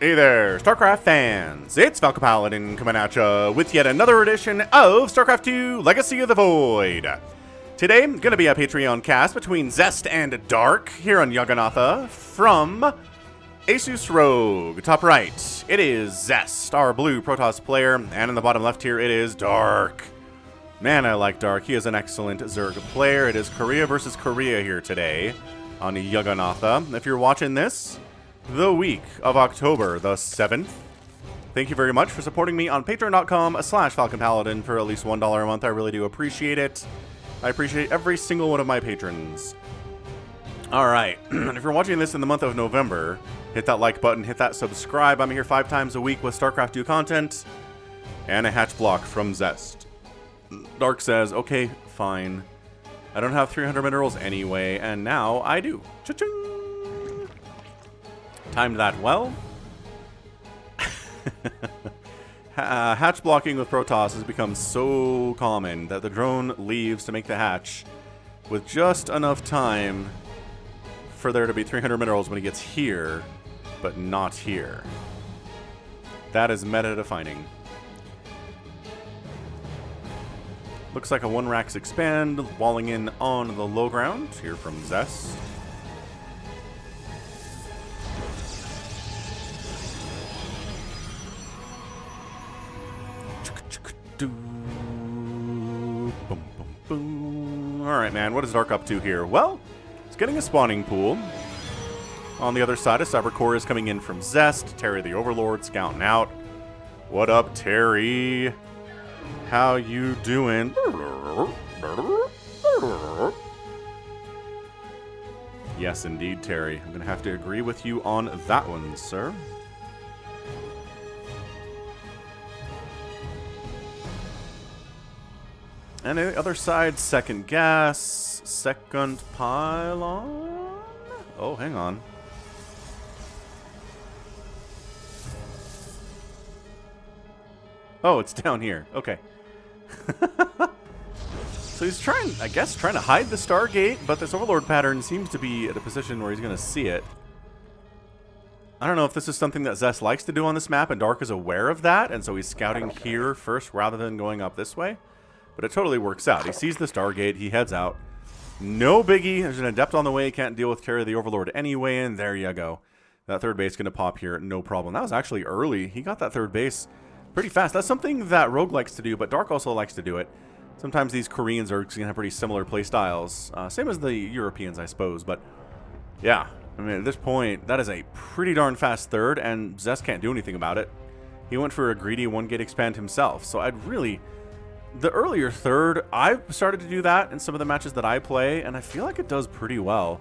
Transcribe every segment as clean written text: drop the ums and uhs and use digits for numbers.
Hey there, StarCraft fans! It's Falcon Paladin coming at ya with yet another edition of StarCraft 2 Legacy of the Void. Today, gonna be a Patreon cast between Zest and Dark here on Jagannatha from Asus Rogue. Top right, it is Zest, our blue Protoss player, and in the bottom left here, it is Dark. Man, I like Dark. He is an excellent Zerg player. It is Korea versus Korea here today on Jagannatha. If you're watching this, the week of October the 7th. Thank you very much for supporting me on patreon.com/FalconPaladin for at least $1 a month. I really do appreciate it. I appreciate every single one of my patrons. Alright, and if you're watching this in the month of November, hit that like button, hit that subscribe. I'm here 5 times a week with StarCraft 2 content and a hatch block from Zest. Dark says, okay, fine. I don't have 300 minerals anyway, and now I do. Cha-ching! Timed that well. Hatch blocking with Protoss has become so common that the drone leaves to make the hatch with just enough time for there to be 300 minerals when he gets here, but not here. That is meta-defining. Looks like a 1-Rax expand, walling in on the low ground here from Zest. Alright, man, what is Dark up to here? Well, it's getting a spawning pool. On the other side, a Cyber Core is coming in from Zest. Terry the Overlord scouting out. What up, Terry? How you doing? Yes, indeed, Terry. I'm going to have to agree with you on that one, sir. And the other side, second gas, second pylon. Oh, hang on. Oh, it's down here. Okay. So he's trying, I guess, trying to hide the Stargate, but this Overlord pattern seems to be at a position where he's going to see it. I don't know if this is something that Zest likes to do on this map, and Dark is aware of that, and so he's scouting here first rather than going up this way. But it totally works out. He sees the Stargate, he heads out. No biggie. There's an Adept on the way. Can't deal with Terry the Overlord anyway, and there you go. That third base going to pop here, no problem. That was actually early. He got that third base pretty fast. That's something that Rogue likes to do, but Dark also likes to do it. Sometimes these Koreans are going to have pretty similar play styles. Same as the Europeans, I suppose. But, yeah. I mean, at this point, that is a pretty darn fast third, and Zest can't do anything about it. He went for a greedy 1-gate expand himself, so I'd really... The earlier third, I've started to do that in some of the matches that I play, and I feel like it does pretty well.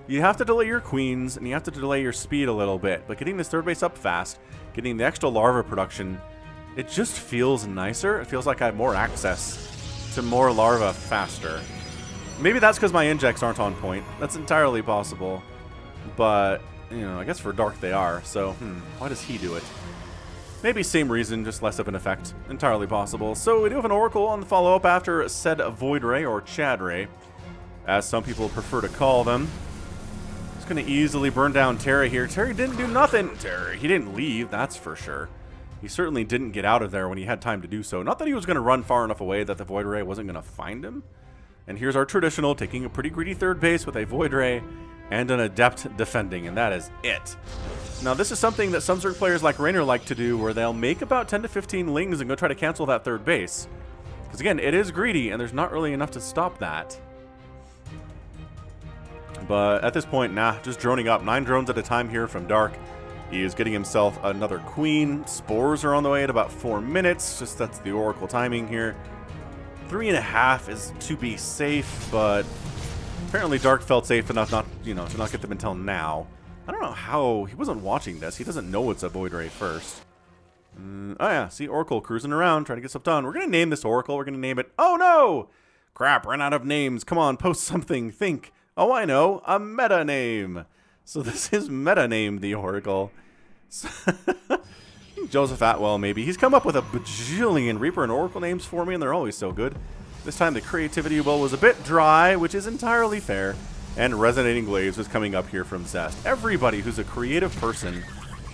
You have to delay your queens, and you have to delay your speed a little bit, but getting this third base up fast, getting the extra larva production, it just feels nicer. It feels like I have more access to more larva faster. Maybe that's because my injects aren't on point. That's entirely possible. But, you know, I guess for Dark they are, so, why does he do it? Maybe same reason, just less of an effect. Entirely possible. So we do have an Oracle on the follow-up after said Void Ray, or Chad Ray, as some people prefer to call them. It's going to easily burn down Terry here. Terry didn't do nothing. Terry, he didn't leave, that's for sure. He certainly didn't get out of there when he had time to do so. Not that he was going to run far enough away that the Void Ray wasn't going to find him. And here's our traditional, taking a pretty greedy third base with a Void Ray and an Adept defending, and that is it. Now, this is something that some Zerg players like Raynor like to do, where they'll make about 10 to 15 lings and go try to cancel that third base. Because, again, it is greedy, and there's not really enough to stop that. But at this point, nah, just droning up. 9 drones at a time here from Dark. He is getting himself another queen. Spores are on the way at about 4 minutes. Just that's the Oracle timing here. 3.5 is to be safe, but apparently Dark felt safe enough not, to not get them until now. I don't know how he wasn't watching this. He doesn't know it's a Void Ray first. Oh yeah, see Oracle cruising around trying to get stuff done. We're gonna name this Oracle. We're gonna name it. Oh no! Crap, ran out of names. Come on, post something. Think. Oh, I know, a meta name. So this is meta name the Oracle. Joseph Atwell, maybe. He's come up with a bajillion Reaper and Oracle names for me, and they're always so good. This time the creativity well was a bit dry, which is entirely fair. And Resonating Glaives is coming up here from Zest. Everybody who's a creative person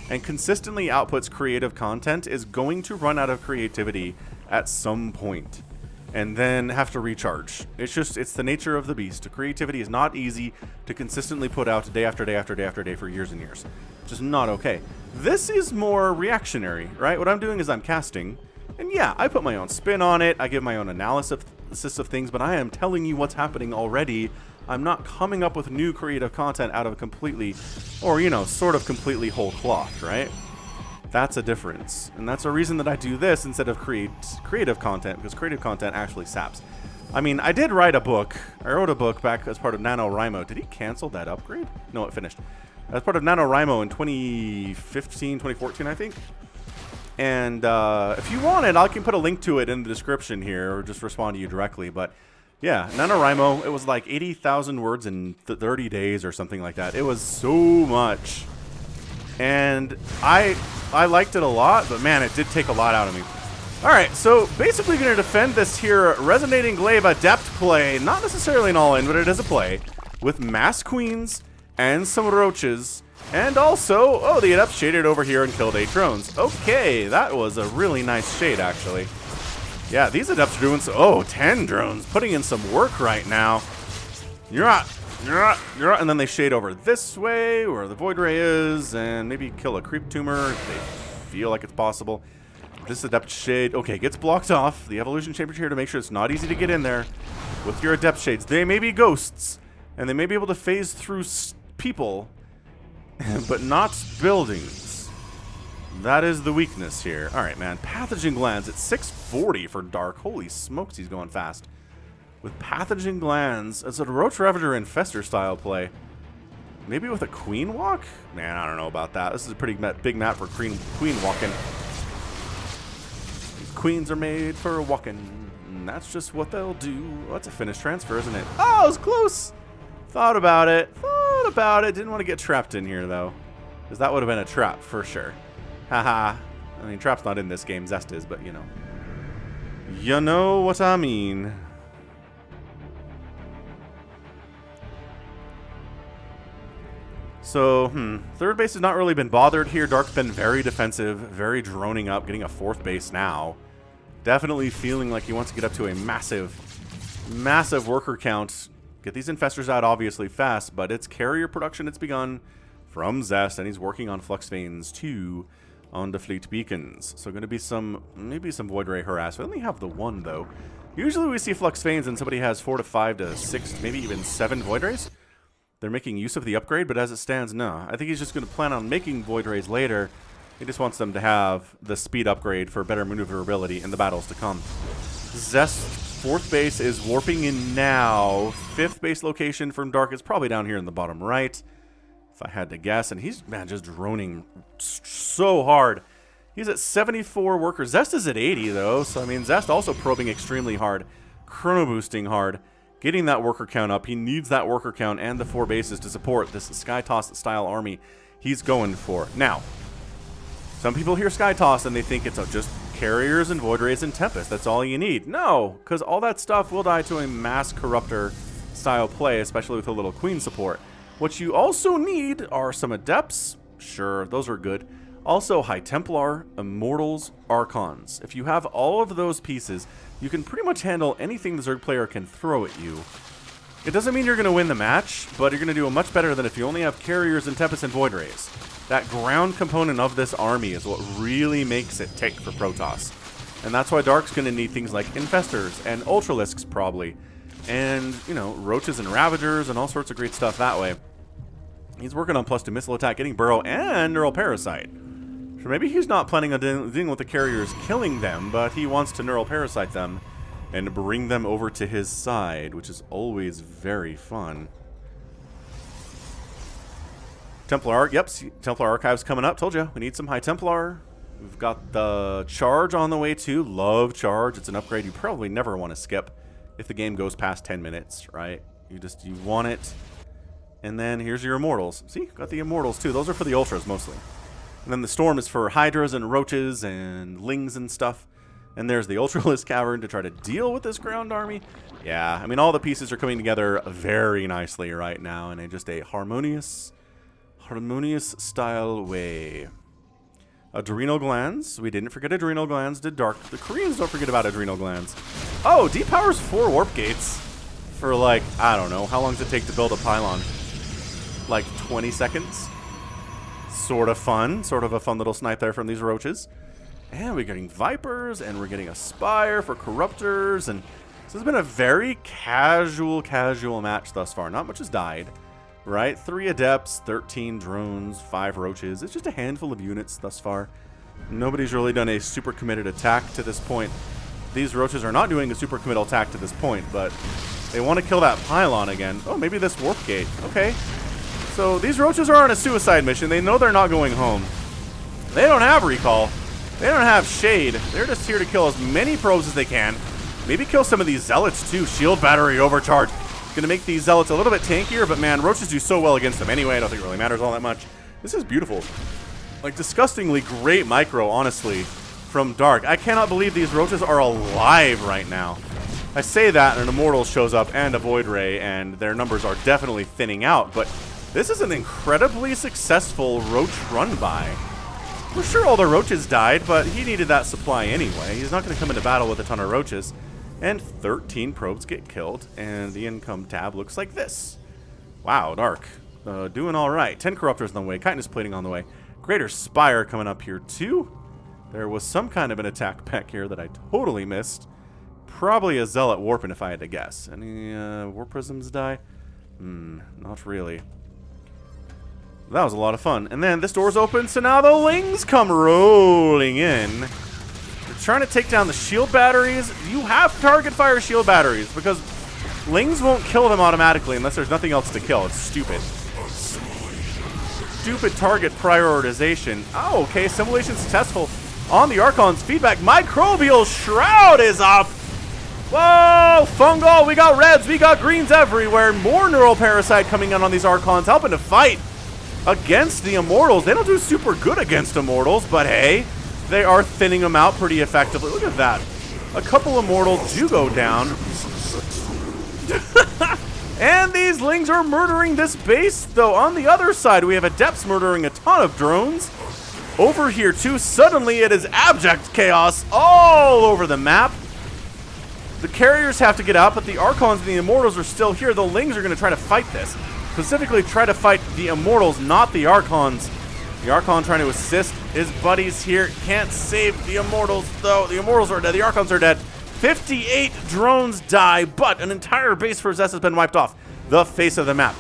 and consistently outputs creative content is going to run out of creativity at some point and then have to recharge. It's the nature of the beast. Creativity is not easy to consistently put out day after day after day after day for years and years. It's just not okay. This is more reactionary, right? What I'm doing is I'm casting, and yeah, I put my own spin on it. I give my own analysis of things, but I am telling you what's happening already. I'm not coming up with new creative content out of completely, or, you know, sort of completely whole cloth, right? That's a difference. And that's a reason that I do this instead of creative content, because creative content actually saps. I mean, I did write a book. I wrote a book back as part of NaNoWriMo. Did he cancel that upgrade? No, it finished. As part of NaNoWriMo in 2015, 2014, I think. And if you want it, I can put a link to it in the description here, or just respond to you directly. But yeah, NaNoWriMo, it was like 80,000 words in 30 days or something like that. It was so much. And I liked it a lot, but man, it did take a lot out of me. Alright, so basically going to defend this here Resonating Glaive Adept play. Not necessarily an all-in, but it is a play. With Mass Queens and some Roaches. And also, oh, the Adept shaded over here and killed 8 drones. Okay, that was a really nice shade, actually. Yeah, these Adepts are doing so... Oh, 10 drones. Putting in some work right now. And then they shade over this way, where the Void Ray is, and maybe kill a Creep Tumor if they feel like it's possible. This Adept shade... Okay, gets blocked off. The Evolution Chamber's here to make sure it's not easy to get in there with your Adept shades. They may be ghosts, and they may be able to phase through people, but not buildings. That is the weakness here. Alright, man. Pathogen Glands at 640 for Dark. Holy smokes, he's going fast. With Pathogen Glands, it's a Roach Ravager Infestor style play. Maybe with a Queen Walk? Man, I don't know about that. This is a pretty big map for Queen walking. These queens are made for walking. And that's just what they'll do. Oh, that's a finished transfer, isn't it? Oh, it was close! Thought about it. Didn't want to get trapped in here, though. Because that would have been a trap, for sure. Haha. I mean, trap's not in this game. Zest is, but you know. You know what I mean. So, third base has not really been bothered here. Dark's been very defensive, very droning up, getting a 4th base now. Definitely feeling like he wants to get up to a massive worker count. Get these infestors out, obviously, fast, but it's carrier production it's begun from Zest, and he's working on Flux Veins, too, on the Fleet Beacons. So going to be maybe some Void Ray harass. We only have the 1, though. Usually we see Flux Veins and somebody has 4 to 5 to 6, maybe even 7 Void Rays. They're making use of the upgrade, but as it stands, no. I think he's just going to plan on making Void Rays later. He just wants them to have the speed upgrade for better maneuverability in the battles to come. Zest's 4th base is warping in now. 5th base location from Dark is probably down here in the bottom right, if I had to guess. And he's, man, just droning so hard. He's at 74 workers. Zest is at 80, though. So, I mean, Zest also probing extremely hard. Chrono boosting hard. Getting that worker count up. He needs that worker count and the 4 bases to support this Sky Toss style army he's going for. Now, some people hear Sky Toss and they think it's just carriers and Void Rays and Tempest. That's all you need. No, because all that stuff will die to a Mass Corruptor style play, especially with a little Queen support. What you also need are some Adepts. Sure, those are good. Also, High Templar, Immortals, Archons. If you have all of those pieces, you can pretty much handle anything the Zerg player can throw at you. It doesn't mean you're going to win the match, but you're going to do much better than if you only have carriers and Tempest and Void Rays. That ground component of this army is what really makes it tick for Protoss. And that's why Dark's going to need things like Infestors and Ultralisks, probably. And, you know, Roaches and Ravagers and all sorts of great stuff that way. He's working on +2 missile attack, getting Burrow and Neural Parasite. So maybe he's not planning on dealing with the carriers killing them, but he wants to Neural Parasite them and bring them over to his side, which is always very fun. Templar, yep, Templar Archives coming up. Told you, we need some High Templar. We've got the Charge on the way too. Love Charge. It's an upgrade you probably never want to skip if the game goes past 10 minutes, right? You want it. And then here's your Immortals. See, got the Immortals too. Those are for the Ultras mostly. And then the Storm is for Hydras and Roaches and Lings and stuff. And there's the Ultralisk Cavern to try to deal with this ground army. Yeah, I mean, all the pieces are coming together very nicely right now in just a harmonious style way. Adrenal glands. We didn't forget adrenal glands, did Dark. The Koreans don't forget about adrenal glands. Oh, depowers 4 warp gates for like, I don't know. How long does it take to build a pylon? Like 20 seconds? Sort of fun. Sort of a fun little snipe there from these roaches. And we're getting Vipers, and we're getting a Spire for Corruptors, and this has been a very casual match thus far. Not much has died, right? 3 Adepts, 13 Drones, 5 Roaches. It's just a handful of units thus far. Nobody's really done a super committed attack to this point. These Roaches are not doing a super committal attack to this point, but they want to kill that pylon again. Oh, maybe this warp gate. Okay. So these Roaches are on a suicide mission. They know they're not going home. They don't have recall. They don't have shade. They're just here to kill as many probes as they can. Maybe kill some of these zealots too. Shield battery overcharge. Gonna make these zealots a little bit tankier, but man, roaches do so well against them anyway. I don't think it really matters all that much. This is beautiful. Like, disgustingly great micro, honestly, from Dark. I cannot believe these roaches are alive right now. I say that, and an Immortal shows up and a Void Ray, and their numbers are definitely thinning out, but this is an incredibly successful roach run-by. For sure all the roaches died, but he needed that supply anyway. He's not going to come into battle with a ton of roaches. And 13 probes get killed, and the income tab looks like this. Wow, Dark. Doing all right. 10 Corruptors on the way. Chitinous Plating on the way. Greater Spire coming up here too. There was some kind of an attack back here that I totally missed. Probably a Zealot Warping if I had to guess. Any Warp Prisms die? Not really. That was a lot of fun. And then this door's open, so now the Lings come rolling in. They're trying to take down the shield batteries. You have to target fire shield batteries because Lings won't kill them automatically unless there's nothing else to kill. It's stupid. Stupid target prioritization. Oh, okay. Simulation successful on the Archon's feedback. Microbial Shroud is up. Whoa, Fungal. We got reds. We got greens everywhere. More Neural Parasite coming in on these Archons, helping to fight against the Immortals. They don't do super good against Immortals, but hey, they are thinning them out pretty effectively. Look at that. A couple Immortals do go down. And these Lings are murdering this base, though. On the other side, we have Adepts murdering a ton of drones. Over here, too, suddenly it is abject chaos all over the map. The carriers have to get out, but the Archons and the Immortals are still here. The Lings are going to try to fight this. Specifically try to fight the Immortals, not the Archons. The Archon trying to assist his buddies here. Can't save the Immortals, though. The Immortals are dead. The Archons are dead. 58 drones die, but an entire base for Zest has been wiped off the face of the map.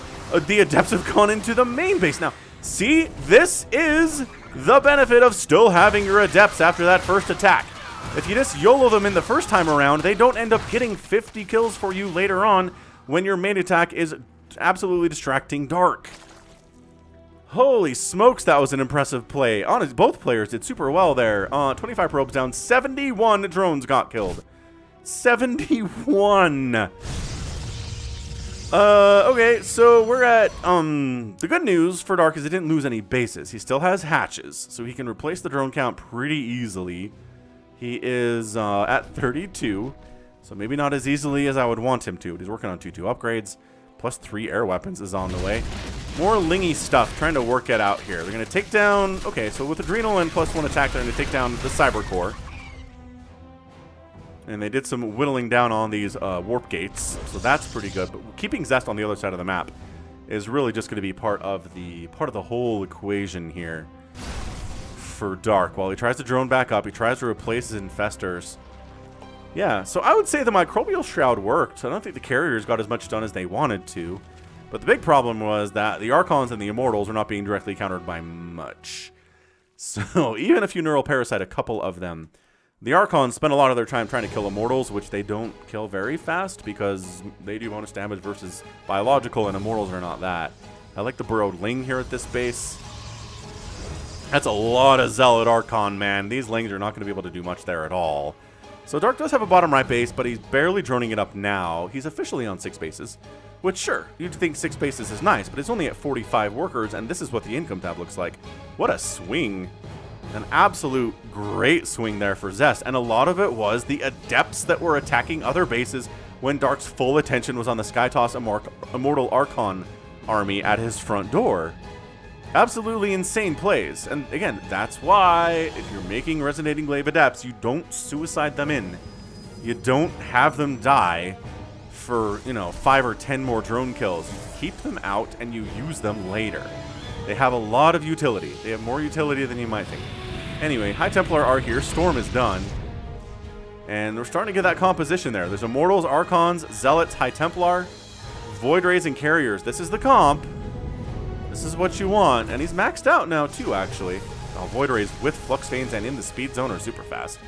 The Adepts have gone into the main base. Now, see, this is the benefit of still having your Adepts after that first attack. If you just YOLO them in the first time around, they don't end up getting 50 kills for you later on when your main attack is absolutely distracting Dark. Holy smokes, that was an impressive play. Honestly, both players did super well there. 25 probes down, 71 drones got killed. 71. Okay, so we're at, the good news for Dark is he didn't lose any bases. He still has hatches, so he can replace the drone count pretty easily. He is, at 32, so maybe not as easily as I would want him to. He's working on 2-2 upgrades. Plus 3 air weapons is on the way. More lingy stuff, trying to work it out here. They're going to take down... Okay, so with Adrenal and plus 1 attack, they're going to take down the Cyber Core. And they did some whittling down on these warp gates, so that's pretty good. But keeping Zest on the other side of the map is really just going to be part of the whole equation here for Dark. While he tries to drone back up, he tries to replace his Infestors. Yeah, so I would say the Microbial Shroud worked. I don't think the carriers got as much done as they wanted to. But the big problem was that the Archons and the Immortals were not being directly countered by much. So even if you Neural Parasite a couple of them, the Archons spend a lot of their time trying to kill Immortals, which they don't kill very fast because they do bonus damage versus biological, and Immortals are not that. I like the Burrowed Ling here at this base. That's a lot of Zealot Archon, man. These Lings are not going to be able to do much there at all. So Dark does have a bottom right base, but he's barely droning it up now. He's officially on 6 bases, which sure, you'd think 6 bases is nice, but it's only at 45 workers, and this is what the income tab looks like. What a swing. An absolute great swing there for Zest, and a lot of it was the Adepts that were attacking other bases when Dark's full attention was on the Skytoss Immortal Archon army at his front door. Absolutely insane plays. And again, that's why if you're making Resonating Glaive Adepts, you don't suicide them in. You don't have them die for, 5 or 10 more drone kills. You keep them out and you use them later. They have a lot of utility. They have more utility than you might think. Anyway, High Templar are here. Storm is done. And we're starting to get that composition there. There's Immortals, Archons, Zealots, High Templar, Void Rays, and Carriers. This is the comp. This is what you want. And he's maxed out now, too, actually. Oh, Void Rays with Flux Veins and in the Speed Zone are super fast.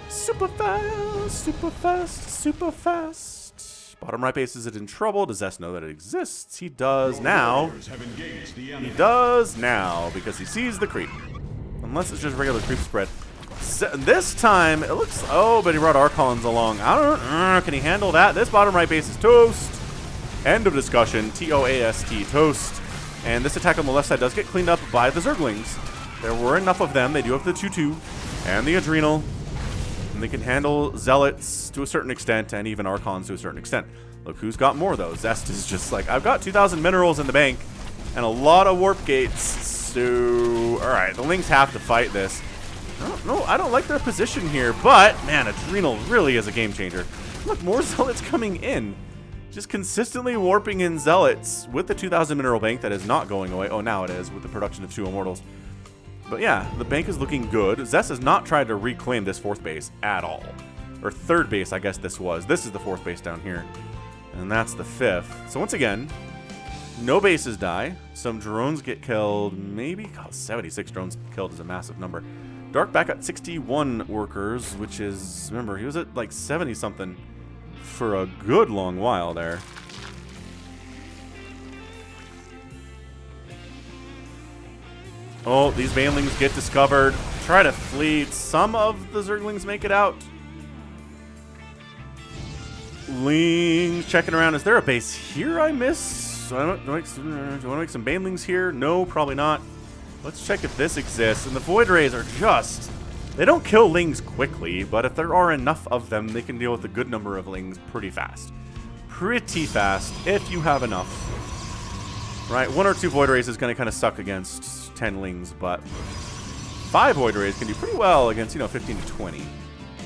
Super fast, super fast, super fast. Bottom right base, is it in trouble? Does Zest know that it exists? He does now. He does now because he sees the creep. Unless it's just regular creep spread. This time, it looks... Oh, but he brought Archons along. I don't... Can he handle that? This bottom right base is toast. End of discussion. T-O-A-S-T. Toast. And this attack on the left side does get cleaned up by the Zerglings. There were enough of them. They do have the 2-2 and the Adrenal. And they can handle Zealots to a certain extent and even Archons to a certain extent. Look who's got more, though. Zest is just like, I've got 2,000 minerals in the bank and a lot of warp gates. So, all right, the Lings have to fight this. No, I don't like their position here, but, man, Adrenal really is a game changer. Look, more Zealots coming in. Just consistently warping in Zealots with the 2,000 mineral bank that is not going away. Oh, now it is with the production of 2 Immortals. But yeah, the bank is looking good. Zest has not tried to reclaim this 4th base at all. Or 3rd base, I guess this was. This is the 4th base down here. And that's the 5th. So once again, no bases die. Some drones get killed. Maybe, God, 76 drones killed is a massive number. Dark back at 61 workers, which is, remember, he was at like 70-something for a good long while there. Oh, these Banelings get discovered. Try to flee. Some of the Zerglings make it out. Lings checking around. Is there a base here I miss? Do I want to make some Banelings here? No, probably not. Let's check if this exists. And the Void Rays are just... They don't kill Lings quickly, but if there are enough of them, they can deal with a good number of Lings pretty fast. Pretty fast, if you have enough. Right, 1 or 2 Void Rays is going to kind of suck against 10 Lings, but 5 Void Rays can do pretty well against, 15 to 20.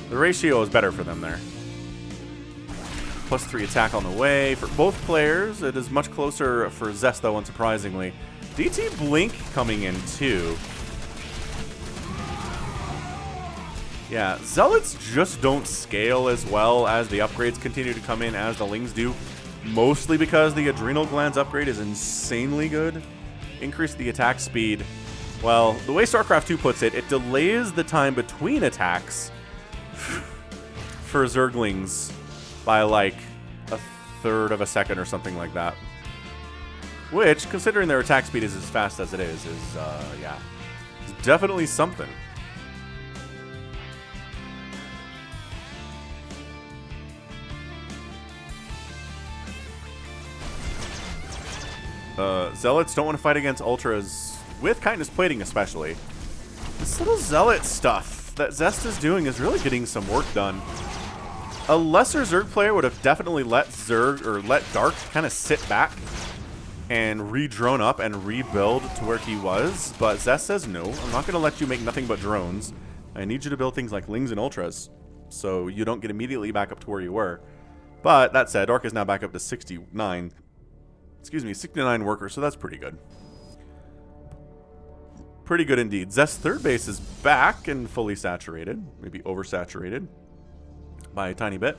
The ratio is better for them there. +3 attack on the way for both players. It is much closer for Zest, though, unsurprisingly. DT Blink coming in, too. Yeah, Zealots just don't scale as well as the upgrades continue to come in as the Lings do. Mostly because the Adrenal Glands upgrade is insanely good. Increase the attack speed. Well, the way StarCraft 2 puts it, it delays the time between attacks for Zerglings by like 1/3 of a second or something like that. Which, considering their attack speed is as fast as it is yeah, it's definitely something. Zealots don't want to fight against Ultras, with Kindness Plating especially. This little Zealot stuff that Zest is doing is really getting some work done. A lesser Zerg player would have definitely let Dark kind of sit back and re-drone up and rebuild to where he was, but Zest says no, I'm not going to let you make nothing but drones. I need you to build things like Lings and Ultras, so you don't get immediately back up to where you were. But that said, Dark is now back up to 69 workers, so that's pretty good. Pretty good indeed. Zest's 3rd base is back and fully saturated. Maybe oversaturated by a tiny bit.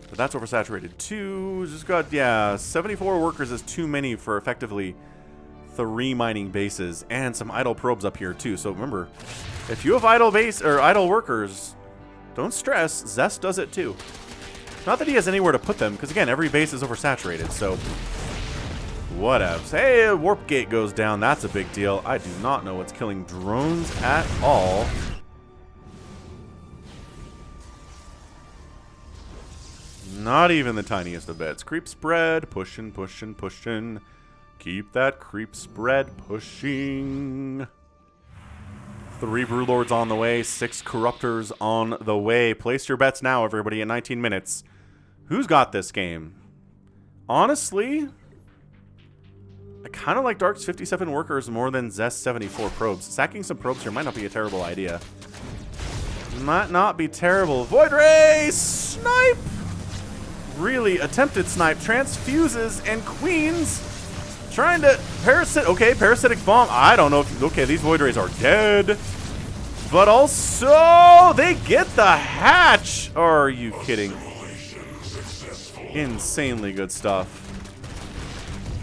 But that's oversaturated too. Just got, yeah, 74 workers is too many for effectively 3 mining bases. And some idle probes up here too. So remember, if you have idle workers, don't stress. Zest does it too. Not that he has anywhere to put them, because again, every base is oversaturated, so... Whatevs. Hey, a warp gate goes down. That's a big deal. I do not know what's killing drones at all. Not even the tiniest of bits. Creep spread. Pushing, pushing, pushing. Keep that creep spread pushing. 3 Brewlords on the way. 6 Corruptors on the way. Place your bets now, everybody, in 19 minutes. Who's got this game? Honestly... kind of like Dark's 57 workers more than Zest's 74 probes. Sacking some probes here might not be a terrible idea. Might not be terrible. Void Ray! Snipe! Really attempted snipe. Transfuses and Queens. Trying to parasitic. Okay, parasitic bomb. I don't know if. Okay, these Void Rays are dead. But also, they get the hatch. Are you kidding? Insanely good stuff.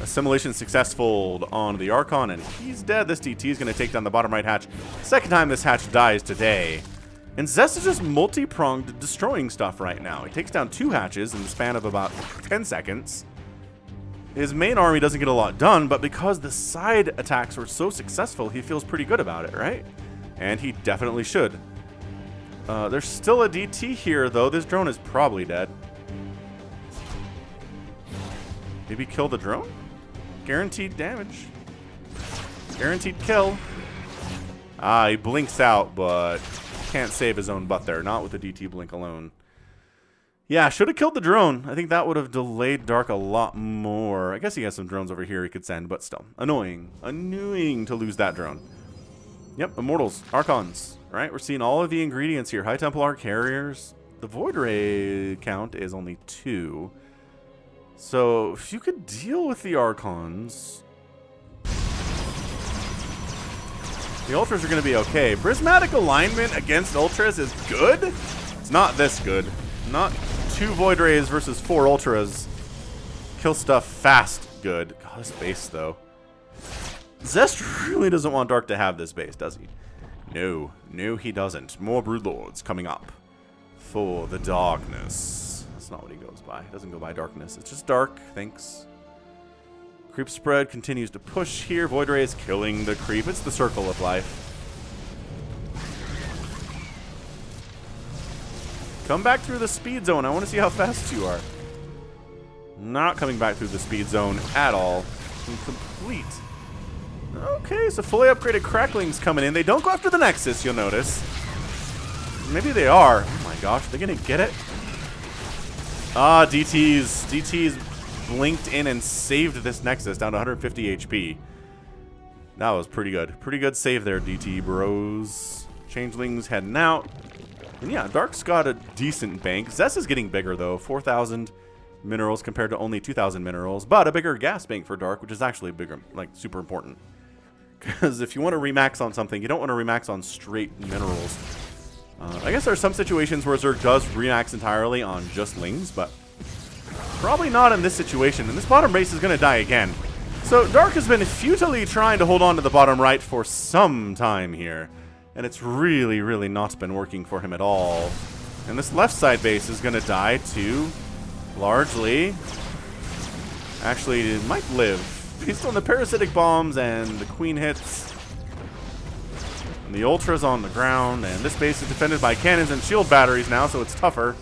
Assimilation successful on the Archon, and he's dead. This DT is going to take down the bottom right hatch. Second time this hatch dies today. And Zest is just multi-pronged destroying stuff right now. He takes down 2 hatches in the span of about 10 seconds. His main army doesn't get a lot done, but because the side attacks were so successful, he feels pretty good about it, right? And he definitely should. There's still a DT here, though. This drone is probably dead. Maybe kill the drone? Guaranteed damage. Guaranteed kill. He blinks out, but can't save his own butt there. Not with the DT blink alone. Yeah, should have killed the drone. I think that would have delayed Dark a lot more. I guess he has some drones over here he could send, but still. Annoying. Annoying to lose that drone. Yep, Immortals. Archons. Right? We're seeing all of the ingredients here. High Templar carriers. The Void Ray count is only 2. So, if you could deal with the Archons, the Ultras are going to be okay. Prismatic alignment against Ultras is good. It's not this good. Not 2 Void Rays versus 4 Ultras. Kill stuff fast good. God, this base, though. Zest really doesn't want Dark to have this base, does he? No. No, he doesn't. More Broodlords coming up for the darkness. That's not what he goes by. He doesn't go by darkness. It's just dark. Thanks. Creep spread continues to push here. Void Ray is killing the creep. It's the circle of life. Come back through the speed zone. I want to see how fast you are. Not coming back through the speed zone at all. Incomplete. Okay, so fully upgraded Cracklings coming in. They don't go after the Nexus, you'll notice. Maybe they are. Oh my gosh, they're going to get it? DT's blinked in and saved this Nexus down to 150 HP. That was pretty good. Pretty good save there, DT bros. Changelings heading out. And yeah, Dark's got a decent bank. Zest is getting bigger, though. 4,000 minerals compared to only 2,000 minerals. But a bigger gas bank for Dark, which is actually bigger, like, super important. Because if you want to remax on something, you don't want to remax on straight minerals. I guess there are some situations where Zerg does remax entirely on just Lings, but probably not in this situation. And this bottom base is going to die again. So Dark has been futilely trying to hold on to the bottom right for some time here. And it's really, really not been working for him at all. And this left side base is going to die too, largely. Actually, it might live. Based on the parasitic bombs and the queen hits. And the Ultra's on the ground. And this base is defended by cannons and shield batteries now, so it's tougher.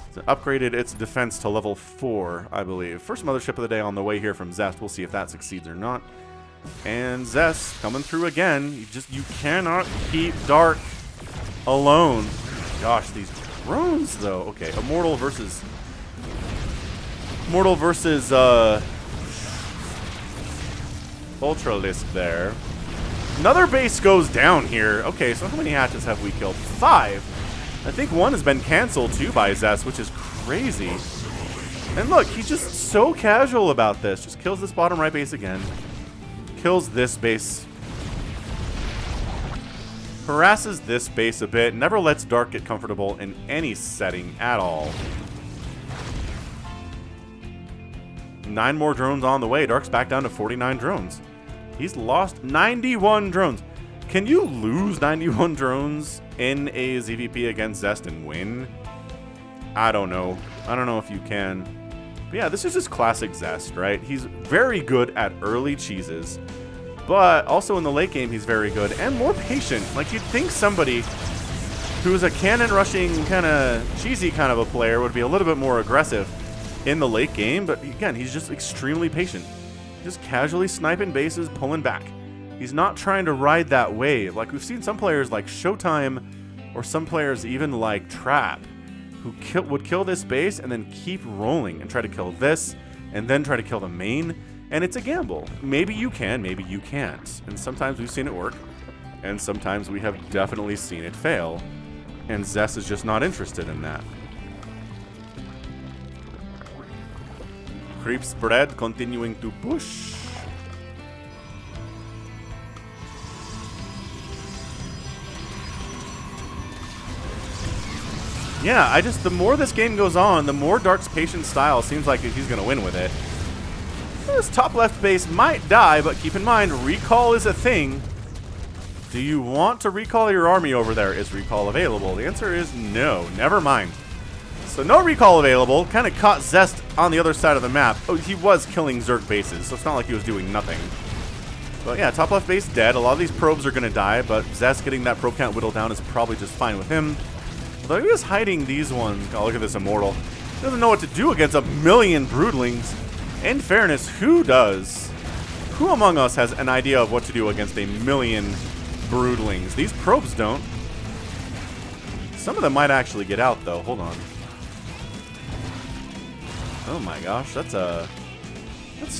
It's upgraded its defense to level 4, I believe. First mothership of the day on the way here from Zest. We'll see if that succeeds or not. And Zest coming through again. You cannot keep Dark alone. Gosh, these drones though. Okay, Immortal versus Ultralisk there. Another base goes down here. Okay, so how many hatches have we killed? 5. I think 1 has been canceled too by Zest, which is crazy. And look, he's just so casual about this. Just kills this bottom right base again. Kills this base. Harasses this base a bit. Never lets Dark get comfortable in any setting at all. 9 more drones on the way. Dark's back down to 49 drones. He's lost 91 drones. Can you lose 91 drones in a ZVP against Zest and win? I don't know. I don't know if you can. But yeah, this is just classic Zest, right? He's very good at early cheeses. But also in the late game, he's very good and more patient. Like, you'd think somebody who's a cannon rushing kind of cheesy kind of a player would be a little bit more aggressive in the late game. But again, he's just extremely patient. Just casually sniping bases, pulling back. He's not trying to ride that wave. Like, we've seen some players like Showtime or some players even like Trap who would kill this base and then keep rolling and try to kill this and then try to kill the main. And it's a gamble. Maybe you can, maybe you can't. And sometimes we've seen it work, and sometimes we have definitely seen it fail. And Zest is just not interested in that. Creep spread, continuing to push. Yeah, the more this game goes on, the more Dark's patient style seems like he's going to win with it. This top left base might die, but keep in mind, recall is a thing. Do you want to recall your army over there? Is recall available? The answer is no. Never mind. So no recall available. Kind of caught Zest on the other side of the map. Oh, he was killing Zerg bases, so it's not like he was doing nothing. But yeah, top left base dead. A lot of these probes are going to die, but Zest getting that probe count whittled down is probably just fine with him. Although he is hiding these ones. Oh, look at this Immortal. He doesn't know what to do against a million Broodlings. In fairness, who does? Who among us has an idea of what to do against a million Broodlings? These probes don't. Some of them might actually get out, though. Hold on. Oh my gosh, that's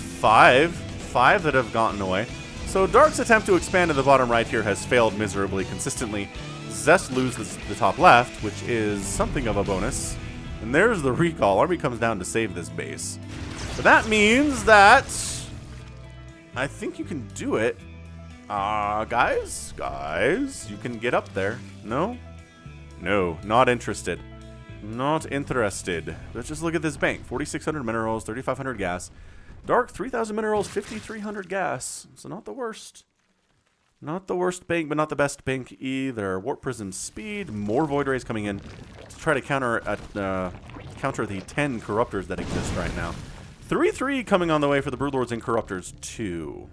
five. Five that have gotten away. So Dark's attempt to expand to the bottom right here has failed miserably consistently. Zest loses the top left, which is something of a bonus. And there's the recall. Army comes down to save this base. But that means that I think you can do it. Guys, you can get up there. No? No, not interested. Not interested. Let's just look at this bank. 4,600 minerals, 3,500 gas. Dark, 3,000 minerals, 5,300 gas. So not the worst. Not the worst bank, but not the best bank either. Warp Prism speed, more Void Rays coming in to try to counter the 10 Corruptors that exist right now. 3-3 coming on the way for the Broodlords and Corruptors too.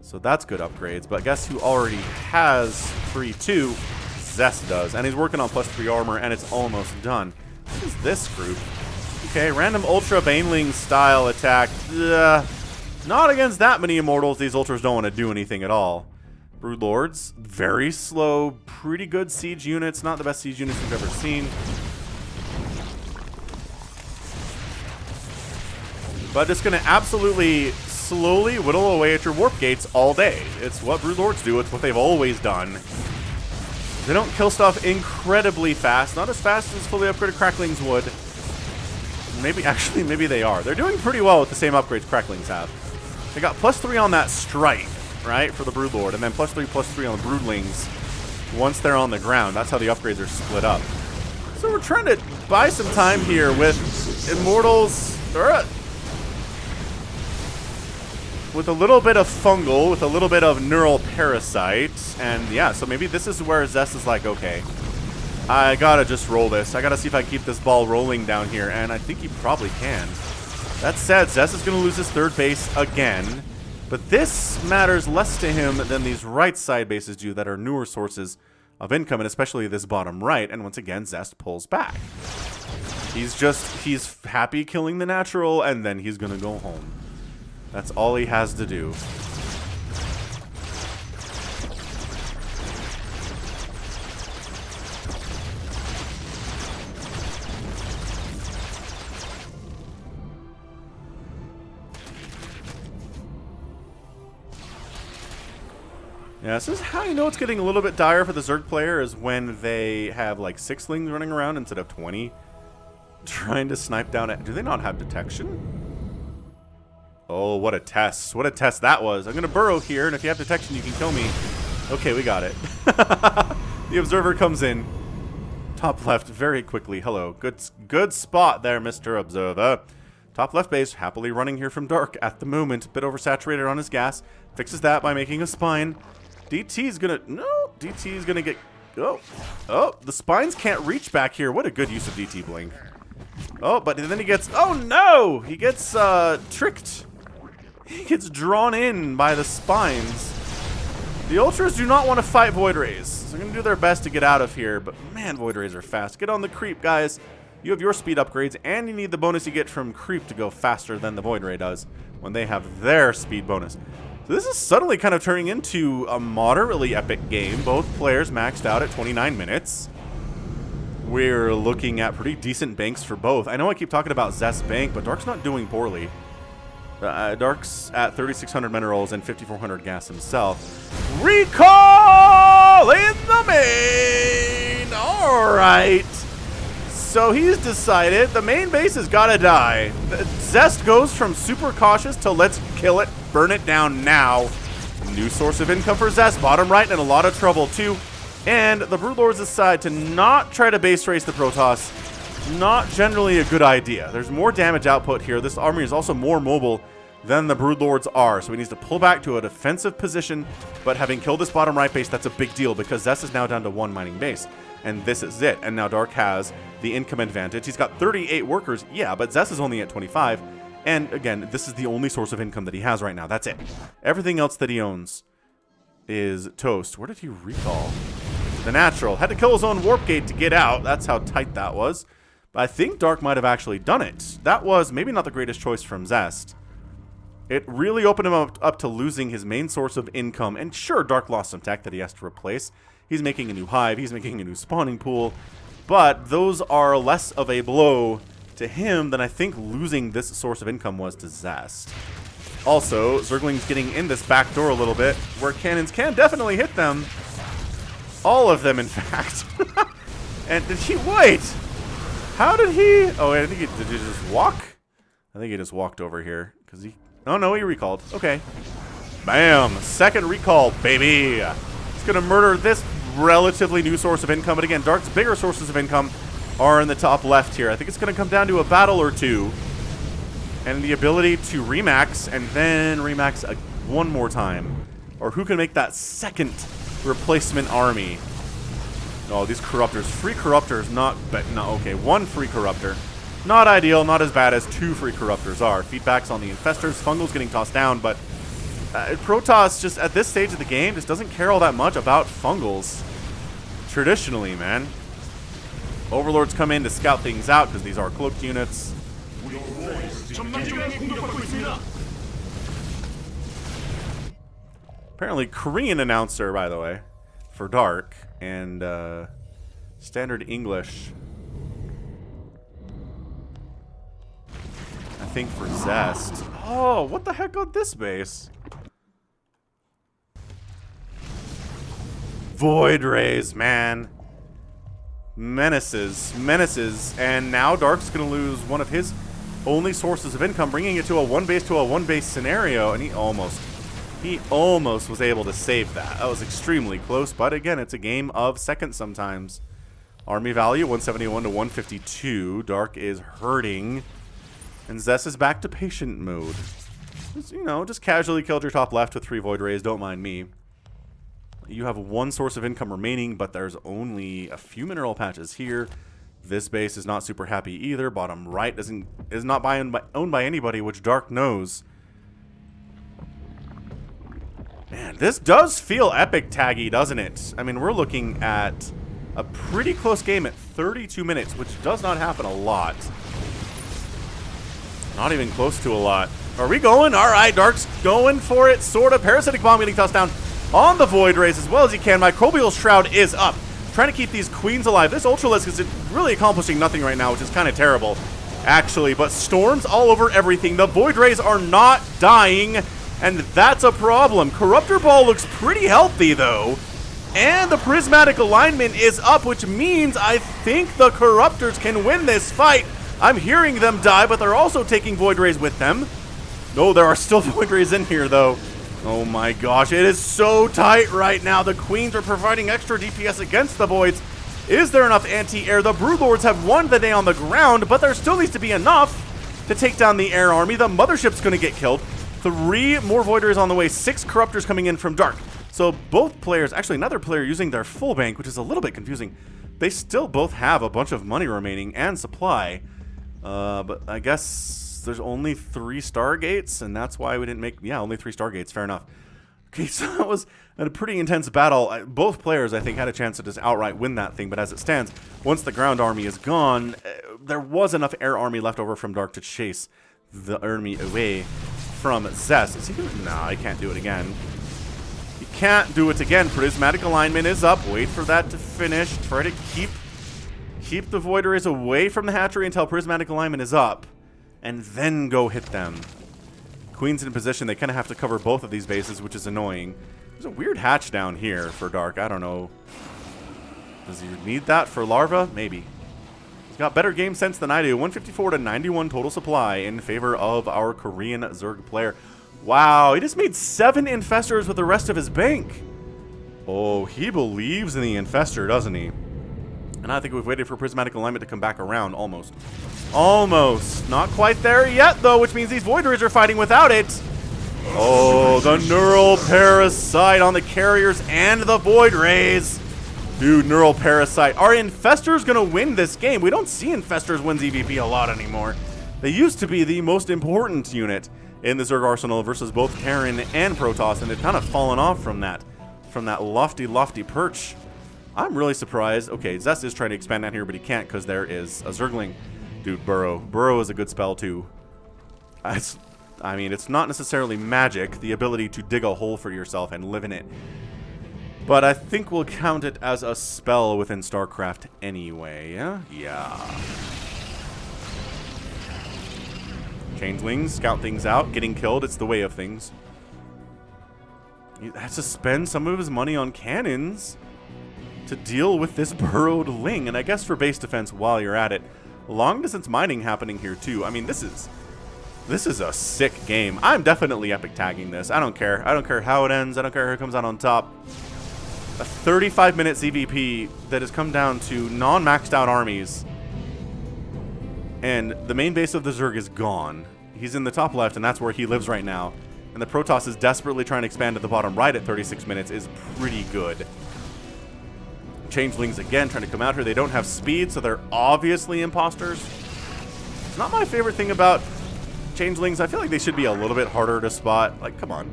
So that's good upgrades, but guess who already has 3-2? Zest does, and he's working on +3 armor, and it's almost done. What is this group? Okay, random Ultra Baneling style attack. Not against that many Immortals. These Ultras don't want to do anything at all. Broodlords, very slow, pretty good siege units. Not the best siege units we've ever seen. But it's going to absolutely slowly whittle away at your warp gates all day. It's what Broodlords do. It's what they've always done. They don't kill stuff incredibly fast. Not as fast as fully upgraded Cracklings would. Maybe they are. They're doing pretty well with the same upgrades Cracklings have. They got +3 on that strike, right, for the Broodlord, and then +3 on the Broodlings once they're on the ground. That's how the upgrades are split up. So we're trying to buy some time here with Immortals, with a little bit of Fungal, with a little bit of Neural Parasite, and yeah, so maybe this is where Zest is like, okay, I gotta just roll this. I gotta see if I can keep this ball rolling down here, and I think he probably can. That said, Zest is going to lose his third base again, but this matters less to him than these right side bases do that are newer sources of income, and especially this bottom right, and once again, Zest pulls back. He's happy killing the natural, and then he's going to go home. That's all he has to do. Yeah, this is how you know it's getting a little bit dire for the Zerg player, is when they have like 6-lings running around instead of 20 trying to snipe down it. Do they not have detection? Oh, what a test. What a test that was. I'm going to burrow here, and if you have detection, you can kill me. Okay, we got it. The Observer comes in. Top left very quickly. Hello. Good spot there, Mr. Observer. Top left base, happily running here from Dark at the moment. Bit oversaturated on his gas. Fixes that by making a spine. DT's gonna... No! DT's gonna get... Oh, the spines can't reach back here. What a good use of DT Blink. Oh, but then he gets... Oh, no! He gets, tricked. He gets drawn in by the spines. The Ultras do not want to fight Void Rays. So they're gonna do their best to get out of here. But, man, Void Rays are fast. Get on the creep, guys. You have your speed upgrades, and you need the bonus you get from creep to go faster than the Void Ray does when they have their speed bonus. So this is suddenly kind of turning into a moderately epic game. Both players maxed out at 29 minutes. We're looking at pretty decent banks for both. I know I keep talking about Zest bank, but Dark's not doing poorly. Dark's at 3,600 minerals and 5,400 gas himself. Recall in the main! Alright. So he's decided the main base has got to die. Zest goes from super cautious to let's kill it, burn it down now. New source of income for Zest. Bottom right in a lot of trouble too. And the Broodlords decide to not try to base race the Protoss. Not generally a good idea. There's more damage output here. This army is also more mobile than the Broodlords are. So he needs to pull back to a defensive position. But having killed this bottom right base, that's a big deal because Zest is now down to 1 mining base. And this is it. And now Dark has the income advantage. He's got 38 workers. Yeah, but Zest is only at 25. And again, this is the only source of income that he has right now. That's it. Everything else that he owns is toast. Where did he recall? The natural. Had to kill his own warp gate to get out. That's how tight that was. But I think Dark might have actually done it. That was maybe not the greatest choice from Zest. It really opened him up to losing his main source of income. And sure, Dark lost some tech that he has to replace. He's making a new hive. He's making a new spawning pool. But those are less of a blow to him than I think losing this source of income was to Zest. Also, Zergling's getting in this back door a little bit, where cannons can definitely hit them. All of them, in fact. And did he... Wait! How did he... Oh, I think he... Did he just walk? I think he just walked over here. Because he... Oh, no, he recalled. Okay. Bam! Second recall, baby! He's going to murder this relatively new source of income. But again, Dark's bigger sources of income are in the top left here. I think it's going to come down to a battle or two. And the ability to remax and then remax one more time. Or who can make that second replacement army? Oh, these corruptors. Free corruptors, not... No, okay, one free corruptor. Not ideal, not as bad as 2 free corruptors are. Feedbacks on the infestors. Fungal's getting tossed down, but Protoss just at this stage of the game just doesn't care all that much about fungals. Traditionally, man. Overlords come in to scout things out because these are cloaked units. Apparently Korean announcer, by the way, for Dark, and standard English, I think, for Zest. Oh, what the heck got this base? Void Rays, man. Menaces, and now Dark's gonna lose one of his only sources of income, bringing it to a one base scenario, and he almost was able to save that. That was extremely close, but again, it's a game of seconds sometimes. Army value 171 to 152. Dark is hurting, and Zest is back to patient mode. Just, you know, just casually killed your top left with 3 Void Rays. Don't mind me. You have one source of income remaining, but there's only a few mineral patches here. This base is not super happy either. Bottom right is not owned by anybody, which Dark knows. Man, this does feel epic taggy, doesn't it? I mean, we're looking at a pretty close game at 32 minutes, which does not happen a lot. Not even close to a lot. Are we going? All right, Dark's going for it, sort of. Parasitic Bomb getting tossed down on the Void Rays as well as he can. Microbial Shroud is up, trying to keep these queens alive. This Ultralisk is really accomplishing nothing right now, which is kind of terrible, actually. But storms all over everything. The Void Rays are not dying, and that's a problem. Corruptor Ball looks pretty healthy, though. And the Prismatic Alignment is up, which means I think the Corruptors can win this fight. I'm hearing them die, but they're also taking Void Rays with them. No, there are still Void Rays in here, though. Oh my gosh, it is so tight right now. The Queens are providing extra DPS against the Voids. Is there enough anti-air? The Broodlords have won the day on the ground, but there still needs to be enough to take down the air army. The Mothership's going to get killed. 3 more Void Rays on the way. 6 Corruptors coming in from Dark. So both players, actually another player using their full bank, which is a little bit confusing. They still both have a bunch of money remaining and supply. But I guess there's only 3 Stargates, and that's why we didn't make... Yeah, only 3 Stargates, fair enough. Okay, so that was a pretty intense battle. Both players, I think, had a chance to just outright win that thing, but as it stands, once the ground army is gone, there was enough air army left over from Dark to chase the army away from Zest. Is he doing... Nah, I can't do it again. You can't do it again. Prismatic Alignment is up. Wait for that to finish. Try to keep the Void Rays away from the hatchery until Prismatic Alignment is up, and then go hit them. Queen's in position. They kind of have to cover both of these bases, which is annoying. There's a weird hatch down here for Dark. I don't know. Does he need that for Larva? Maybe. He's got better game sense than I do. 154 to 91 total supply in favor of our Korean Zerg player. Wow, he just made 7 infestors with the rest of his bank. Oh, he believes in the infestor, doesn't he? And I think we've waited for prismatic alignment to come back around, almost. Almost. Not quite there yet, though, which means these Void Rays are fighting without it. Oh, the Neural Parasite on the carriers and the Void Rays. Dude, Neural Parasite. Are infestors going to win this game? We don't see infestors win ZVP a lot anymore. They used to be the most important unit in the Zerg arsenal versus both Terran and Protoss, and they've kind of fallen off from that lofty, lofty perch. I'm really surprised. Okay, Zest is trying to expand down here, but he can't because there is a Zergling. Dude, Burrow. Burrow is a good spell, too. I mean, it's not necessarily magic, the ability to dig a hole for yourself and live in it. But I think we'll count it as a spell within StarCraft anyway, yeah? Yeah. Changelings, scout things out, getting killed, it's the way of things. He has to spend some of his money on cannons to deal with this burrowed Ling. And I guess for base defense, while you're at it, long distance mining happening here too. I mean, this is a sick game. I'm definitely epic tagging this. I don't care. I don't care how it ends. I don't care who comes out on top. A 35-minute ZVP that has come down to non-maxed out armies. And the main base of the Zerg is gone. He's in the top left, and that's where he lives right now. And the Protoss is desperately trying to expand to the bottom right at 36 minutes is pretty good. Changelings again trying to come out here. They don't have speed, so they're obviously imposters. It's not my favorite thing about Changelings. I feel like they should be a little bit harder to spot. Like, come on.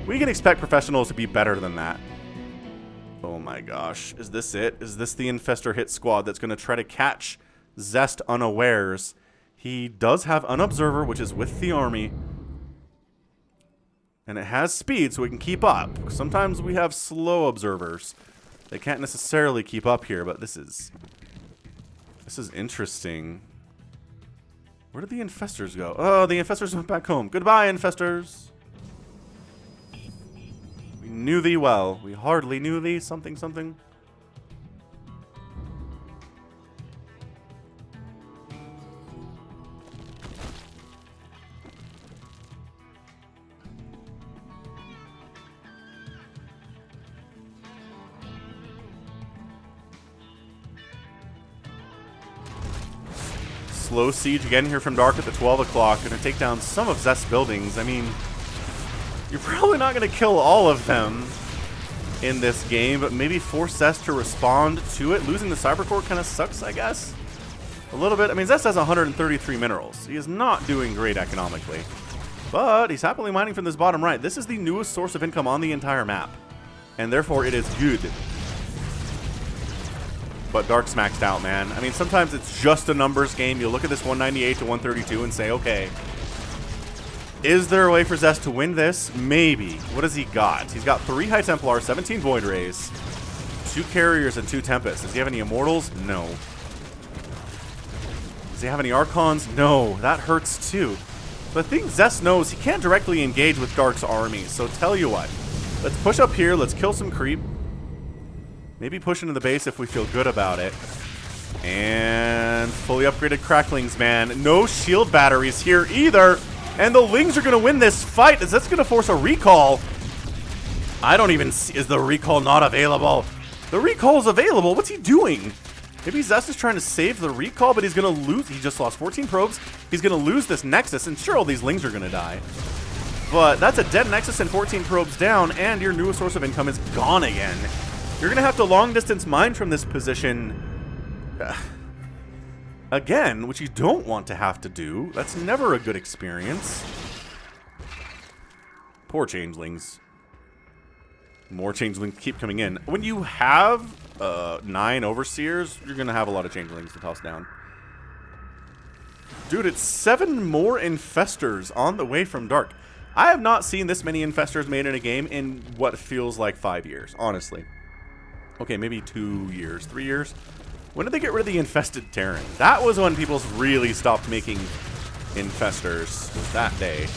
We can expect professionals to be better than that. Oh my gosh. Is this it? Is this the Infestor hit squad that's going to try to catch Zest unawares? He does have an Observer, which is with the army. And it has speed, so it can keep up. Sometimes we have slow Observers. They can't necessarily keep up here, but this is interesting. Where did the Infestors go? Oh, the Infestors went back home. Goodbye, Infestors. We knew thee well. We hardly knew thee. Something, something. Slow siege again here from Dark at the 12 o'clock. Going to take down some of Zest's buildings. I mean, you're probably not going to kill all of them in this game, but maybe force Zest to respond to it. Losing the Cyber Core kind of sucks, I guess. A little bit. I mean, Zest has 133 minerals. He is not doing great economically. But he's happily mining from this bottom right. This is the newest source of income on the entire map. And therefore, it is good. But Dark's maxed out, man. I mean, sometimes it's just a numbers game. You'll look at this 198 to 132 and say, okay, is there a way for Zest to win this? Maybe. What has he got? He's got 3 High Templar, 17 Void Rays, 2 Carriers, and 2 Tempests. Does he have any Immortals? No. Does he have any Archons? No. That hurts too. But I think Zest knows he can't directly engage with Dark's army. So tell you what. Let's push up here. Let's kill some creep. Maybe push into the base if we feel good about it. And fully upgraded Cracklings, man. No shield batteries here either. And the Lings are going to win this fight. Is this going to force a recall? I don't even see. Is the recall not available? The recall is available. What's he doing? Maybe Zest is trying to save the recall, but he's going to lose. He just lost 14 probes. He's going to lose this Nexus. And sure, all these Lings are going to die. But that's a dead Nexus and 14 probes down. And your newest source of income is gone again. You're going to have to long distance mine from this position again, which you don't want to have to do. That's never a good experience. Poor Changelings. More Changelings keep coming in. When you have 9 Overseers, you're going to have a lot of Changelings to toss down. Dude, it's 7 more Infestors on the way from Dark. I have not seen this many Infestors made in a game in what feels like 5 years, honestly. Okay, maybe 2 years, 3 years. When did they get rid of the infested Terran? That was when people really stopped making Infestors, was that day.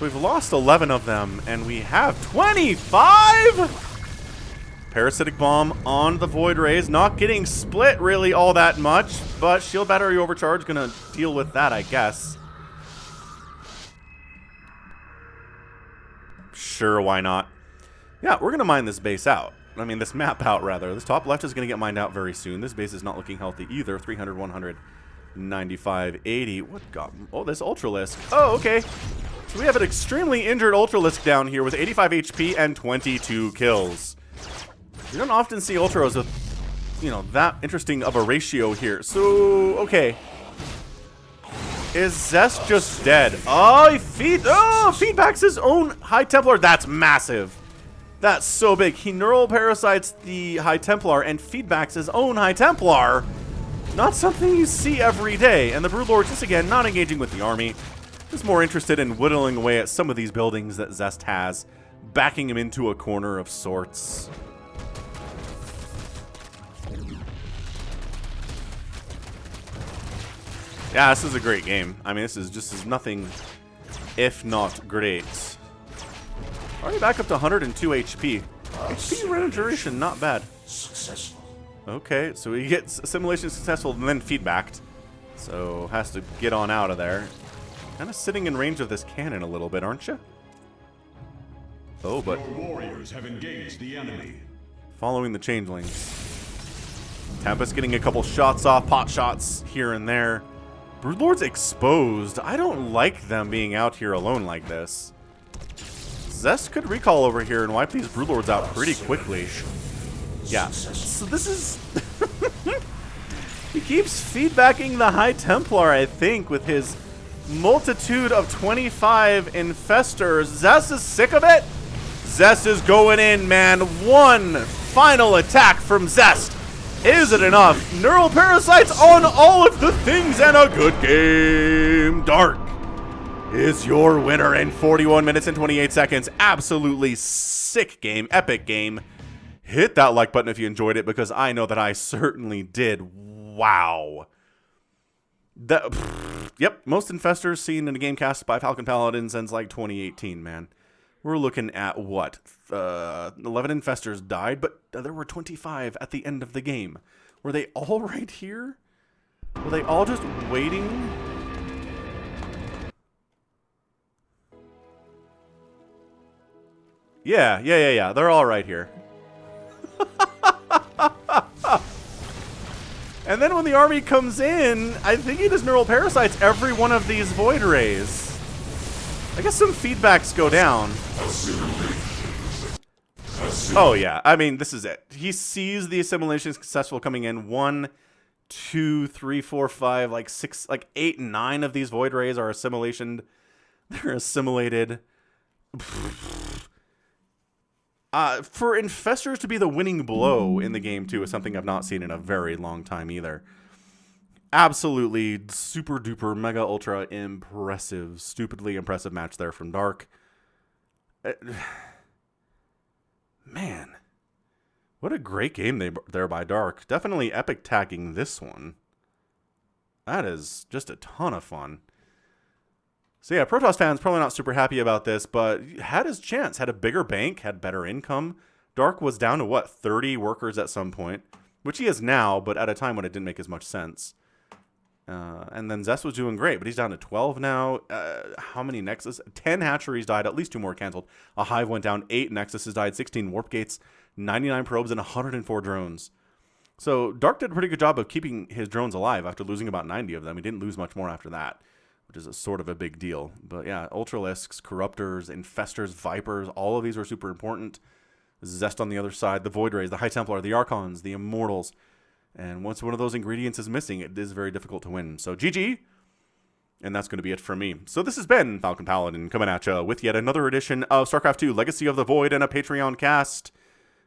So we've lost 11 of them, and we have 25? Parasitic Bomb on the Void Rays, not getting split really all that much, but Shield Battery Overcharge gonna deal with that, I guess. Sure, why not? Yeah, we're gonna mine this base out. I mean, this map out, rather. This top left is gonna get mined out very soon. This base is not looking healthy either. 300, 100, 95, 80. What got... Oh, this Ultralisk. Oh, okay. So we have an extremely injured Ultralisk down here with 85 HP and 22 kills. You don't often see Ultras with, you know, that interesting of a ratio here. So, okay. Is Zest just dead? Oh, he feedbacks his own High Templar. That's massive. That's so big. He neural parasites the High Templar and feedbacks his own High Templar. Not something you see every day. And the Broodlord, just again, not engaging with the army. Just more interested in whittling away at some of these buildings that Zest has, backing him into a corner of sorts. Yeah, this is a great game. I mean, this is just nothing if not great. Already back up to 102 HP. HP regeneration, not bad. Okay, so he gets assimilation successful and then feedbacked. So has to get on out of there. Kind of sitting in range of this cannon a little bit, aren't you? Oh, but your warriors have engaged the enemy. Following the changelings. Tempest getting a couple shots off, pot shots here and there. Broodlord's exposed. I don't like them being out here alone like this. Zest could recall over here and wipe these Broodlords out pretty quickly. Yeah. So this is... He keeps feedbacking the High Templar, I think, with his multitude of 25 infestors. Zest is sick of it. Zest is going in, man. One final attack from Zest. Is it enough? Neural parasites on all of the things and a good game. Dark is your winner in 41 minutes and 28 seconds. Absolutely sick game, epic game. Hit that like button if you enjoyed it, because I know that I certainly did. Wow. Yep, most infestors seen in a game cast by Falcon Paladin since like 2018, man. We're looking at what? 11 infestors died, but there were 25 at the end of the game. Were they all right here? Were they all just waiting? Yeah. They're all right here. And then when the army comes in, I think he just neural parasites every one of these void rays. I guess some feedbacks go down. Oh yeah, I mean, this is it. He sees the assimilation successful coming in. 1, 2, 3, 4, 5, like 6, like 8, 9 of these void rays are assimilated. They're assimilated. For infestors to be the winning blow in the game too is something I've not seen in a very long time either. Absolutely super duper mega ultra impressive, stupidly impressive match there from Dark. Man, what a great game there by Dark. Definitely epic tagging this one. That is just a ton of fun. So yeah, Protoss fans probably not super happy about this, but had his chance, had a bigger bank, had better income. Dark was down to what, 30 workers at some point, which he is now, but at a time when it didn't make as much sense. And then Zest was doing great, but he's down to 12 now. How many Nexus? 10 hatcheries died, at least 2 more canceled. A hive went down, 8 Nexuses died, 16 warp gates, 99 probes, and 104 drones. So Dark did a pretty good job of keeping his drones alive after losing about 90 of them. He didn't lose much more after that, which is a sort of a big deal. But yeah, Ultralisks, Corruptors, Infestors, Vipers, all of these are super important. Zest on the other side, the Void Rays, the High Templar, the Archons, the Immortals. And once one of those ingredients is missing, it is very difficult to win. So GG. And that's going to be it from me. So this has been Falcon Paladin coming at you with yet another edition of StarCraft 2 Legacy of the Void and a Patreon cast.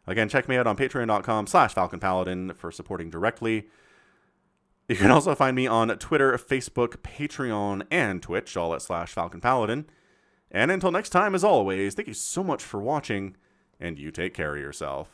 Again, check me out on patreon.com/FalconPaladin for supporting directly. You can also find me on Twitter, Facebook, Patreon, and Twitch, all at /FalconPaladin. And until next time, as always, thank you so much for watching, and you take care of yourself.